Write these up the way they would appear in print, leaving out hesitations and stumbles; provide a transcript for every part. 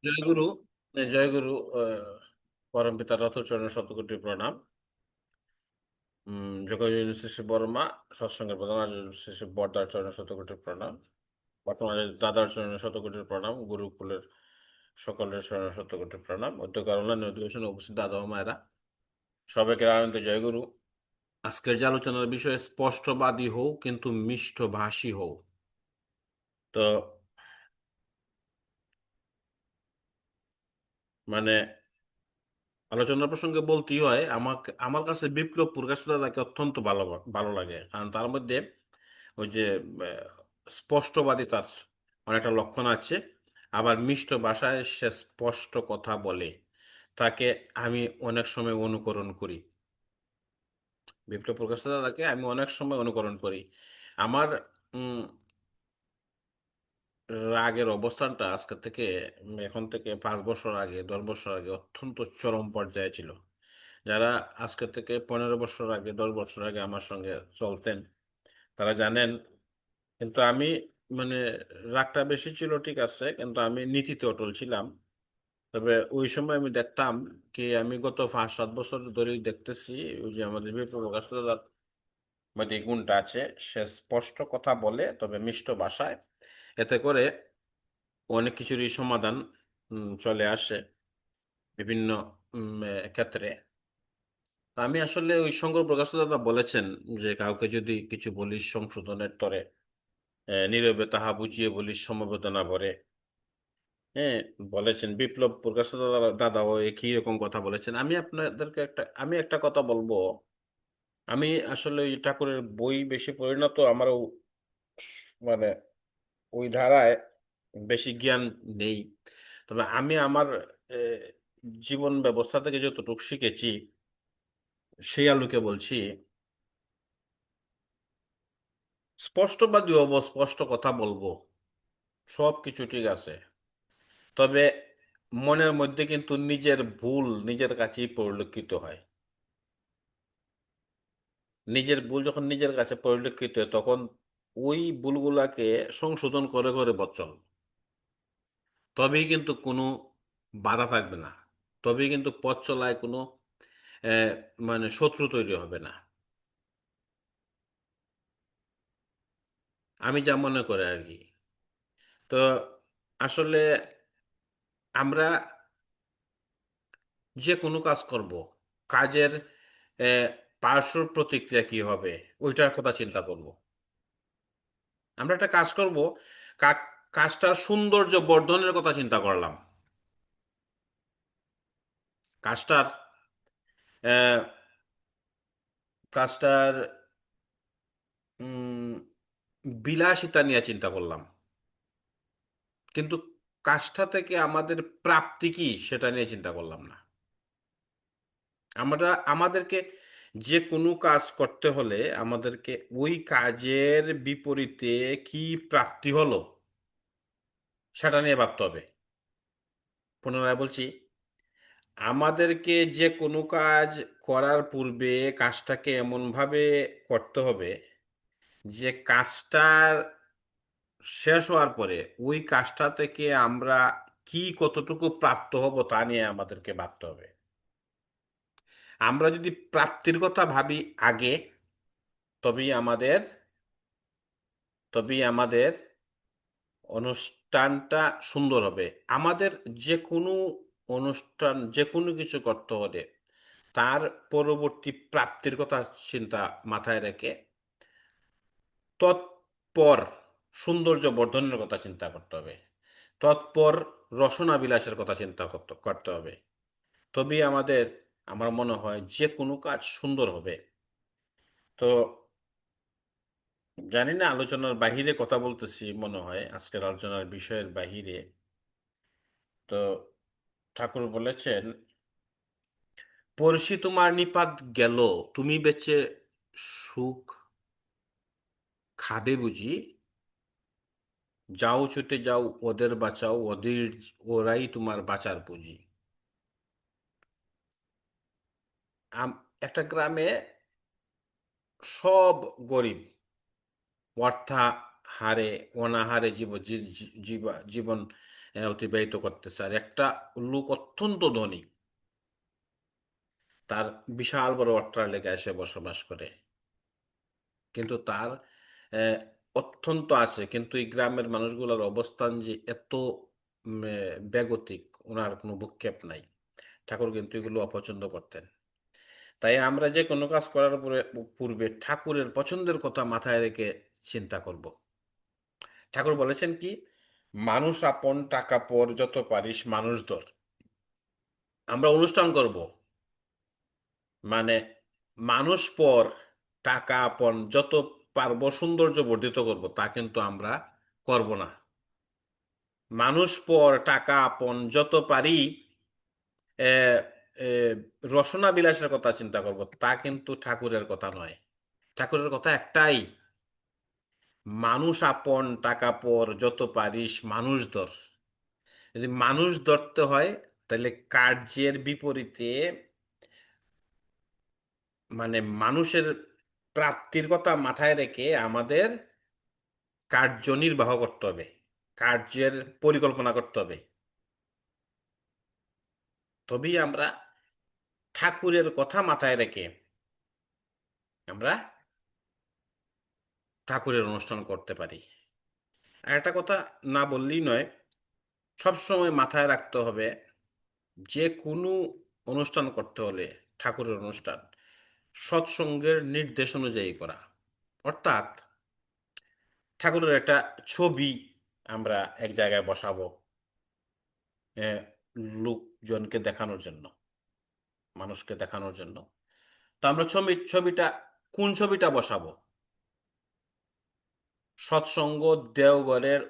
জয়গুরু। জয়গুরু। পরম পিতা রথচরণ শতকোটি প্রণাম। যোগাযোগ শ্রী বর্মা সৎসঙ্গের প্রধান আচার্য শ্রী বর্দার চরণ শতকোটি প্রণাম। বর্তমানে দাদার চরণ শতকোটি প্রণাম। গুরুকুলের সকলের চরণ শতকোটি প্রণাম। অধ্যকার অনলাইন অধিবেশনে উপস্থিত দাদা ও মায়েরা, সবাইকে আনন্দ জয়গুরু। আজকের যে আলোচনার বিষয় স্পষ্টবাদী হও কিন্তু মিষ্টভাষী হও। তো মানে আলোচনার প্রসঙ্গে বলতেই হয়, আমার কাছে বিপ্লব প্রকাশ দাদাকে অত্যন্ত ভালো ভালো লাগে, কারণ তার মধ্যে ওই যে স্পষ্টবাদিতার অনেকটা লক্ষণ আছে। আবার মিষ্ট ভাষায় সে স্পষ্ট কথা বলে, তাকে আমি অনেক সময় অনুকরণ করি। বিপ্লব প্রকাশ দাদাকে আমি অনেক সময় অনুকরণ করি। আমার উম, রাগের অবস্থানটা আজকে থেকে এখন থেকে 5 বছর আগে, 10 বছর আগে অত্যন্ত চরম পর্যায়ে ছিল। যারা আজকে থেকে 15 বছর আগে, 10 বছর আগে আমার সঙ্গে চলতেন তারা জানেন। কিন্তু আমি মানে রাগটা বেশি ছিল, ঠিক আছে, কিন্তু আমি নীতিতে অটল ছিলাম। তবে ওই সময় আমি দেখতাম কি, আমি গত 5-7 বছর ধরেই দেখতেছি ওই যে আমাদের বিপ্লব মধ্যে এই গুণটা আছে। সে স্পষ্ট কথা বলে, তবে মিষ্ট ভাষায়। এতে করে অনেক কিছুরই সমাধান চলে আসে বিভিন্ন ক্ষেত্রে। আমি আসলে ওই শঙ্কর প্রকাশ দাদা বলেছেন যে কাউকে যদি কিছু বলিস সংশোধনের তরে, নীরবে তাহা বুঝিয়ে বলিস সমবেদনা ভরে। হ্যাঁ, বলেছেন বিপ্লব প্রকাশ দাদাও একই রকম কথা বলেছেন। আমি একটা কথা বলবো। আমি আসলে ওই ঠাকুরের বই বেশি পড়ি না, তো আমারও মানে ওই ধারায় বেশি জ্ঞান নেই। তবে আমি আমার আহ, জীবন ব্যবস্থা থেকে যতটুকু শিখেছি সেই আলোকে বলছি। স্পষ্টবাদী হব, স্পষ্ট কথা বলবো, সব কিছু ঠিক আছে। তবে মনের মধ্যে কিন্তু নিজের ভুল নিজের কাছেই পরিলক্ষিত হয়। নিজের ভুল যখন নিজের কাছে পরিলক্ষিত হয়, তখন ওই ভুলগুলাকে সংশোধন করে করে বচন, তবেই কিন্তু কোনো বাধা থাকবে না। তবেই কিন্তু পথ চলায় কোনো আহ, মানে শত্রু তৈরি হবে না। আমি যা মনে করি আর কি। তো আসলে আমরা যে কোনো কাজ করব, কাজের আহ, পার্শ্ব প্রতিক্রিয়া কি হবে ওইটার কথা চিন্তা করব। আমরা একটা কাজ করব, কাজটার সৌন্দর্য বর্ধনের কথা চিন্তা করলাম। কাজটার আহ, কাজটার উম, বিলাসিতা নিয়ে চিন্তা করলাম, কিন্তু কাজটা থেকে আমাদের প্রাপ্তি কি সেটা নিয়ে চিন্তা করলাম না। আমাদেরকে যে কোনো কাজ করতে হলে আমাদেরকে ওই কাজের বিপরীতে কি প্রাপ্তি হলো সেটা নিয়ে ভাবতে হবে। পুনরায় বলছি, আমাদেরকে যে কোনো কাজ করার পূর্বে কাজটাকে এমনভাবে করতে হবে যে কাজটার শেষ হওয়ার পরে ওই কাজটা থেকে আমরা কি কতটুকু প্রাপ্ত হব তা নিয়ে আমাদেরকে ভাবতে হবে। আমরা যদি প্রাপ্তির কথা ভাবি আগে, তবেই আমাদের তবেই আমাদের অনুষ্ঠানটা সুন্দর হবে। আমাদের যে কোনো অনুষ্ঠান, যে কোনো কিছু করতে হলে তার পরবর্তী প্রাপ্তির কথা চিন্তা মাথায় রেখে তৎপর সৌন্দর্য বর্ধনের কথা চিন্তা করতে হবে। তৎপর রসনা বিলাসের কথা চিন্তা করতে হবে। তবেই আমার মনে হয় যে কোনো কাজ সুন্দর হবে। তো জানি না, আলোচনার বাহিরে কথা বলতেছি মনে হয়, আজকের আলোচনার বিষয়ের বাহিরে। তো ঠাকুর বলেছেন, পড়শি তোমার নিপাত গেল, তুমি বেঁচে সুখ খাবে বুঝি, যাও ছুটে যাও ওদের বাঁচাও, ওরাই তোমার বাঁচার পুঁজি। একটা গ্রামে সব গরিব, অর্থাহারে অনাহারে জীবন অতিবাহিত করতেছে। আর একটা লোক অত্যন্ত ধনী, তার বিশাল বড় অট্টালিকায় এসে বসবাস করে, কিন্তু তার আহ, অত্যন্ত আছে, কিন্তু এই গ্রামের মানুষগুলোর অবস্থান যে এত বেগতিক, ওনার কোনো ভ্রুক্ষেপ নাই। ঠাকুর কিন্তু এগুলো অপছন্দ করতেন। তাই আমরা যে কোনো কাজ করার পূর্বে ঠাকুরের পছন্দের কথা মাথায় রেখে চিন্তা করব। ঠাকুর বলেছেন কি, মানুষ আপন টাকা পর যত পারিস মানুষ ধর। আমরা অনুষ্ঠান করব, মানে মানুষ পর টাকা আপন যত পারবো সৌন্দর্য বর্ধিত করব, তা কিন্তু আমরা করব না। মানুষ পর টাকা আপন যত পারি এ, এ, রসনা বিলাসের কথা চিন্তা করব, তা কিন্তু ঠাকুরের কথা নয়। ঠাকুরের কথা একটাই, মানুষ আপন টাকা পর যত পারিস মানুষ ধর। যদি মানুষ ধরতে হয়, তাহলে কার্যের বিপরীতে, মানে মানুষের প্রাপ্তির কথা মাথায় রেখে আমাদের কার্যনির্বাহ করতে হবে, কার্যের পরিকল্পনা করতে হবে। তবেই আমরা ঠাকুরের কথা মাথায় রেখে আমরা ঠাকুরের অনুষ্ঠান করতে পারি। আর একটা কথা না বললেই নয়, সবসময় মাথায় রাখতে হবে, যে কোনো অনুষ্ঠান করতে হলে, ঠাকুরের অনুষ্ঠান সৎসঙ্গের নির্দেশ অনুযায়ী করা। অর্থাৎ ঠাকুরের একটা ছবি আমরা এক জায়গায় বসাবো, আহ, লোকজনকে দেখানোর জন্য, মানুষকে দেখানোর জন্য। তো আমরা ছবিটা, কোন ছবিটা বসাবো? সৎসঙ্গ দেওঘরের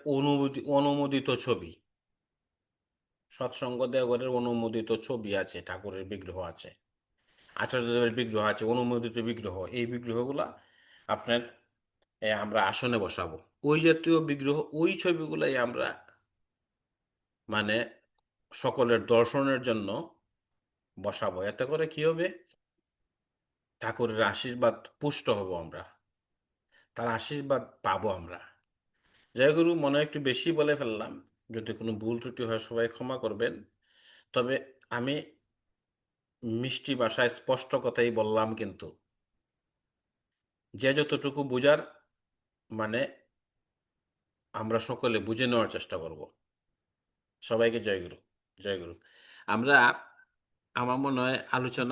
অনুমোদিত ছবি। সৎসঙ্গ দেওঘরের অনুমোদিত ছবি আছে, ঠাকুরের বিগ্রহ আছে, আচার্যদেবের বিগ্রহ আছে, অনুমোদিত বিগ্রহ। এই বিগ্রহগুলা আপনার আমরা আসনে বসাবো। ওই জাতীয় বিগ্রহ, ওই ছবিগুলাই আমরা মানে সকলের দর্শনের জন্য বসাবো। এতে করে কি হবে? ঠাকুরের আশীর্বাদ পুষ্ট হব আমরা, তার আশীর্বাদ পাবো আমরা। জয়গুরু, মনে হয় একটু বেশি বলে ফেললাম। যদি কোনো ভুল ত্রুটি হয় সবাই ক্ষমা করবেন। তবে আমি মিষ্টি ভাষায় স্পষ্ট কথাই বললাম, কিন্তু যে যতটুকু বুঝার, মানে আমরা সকলে বুঝে নেওয়ার চেষ্টা করব। সবাইকে জয়গুরু। জয়গুরু। আমরা, আমার মনে হয় আলোচনা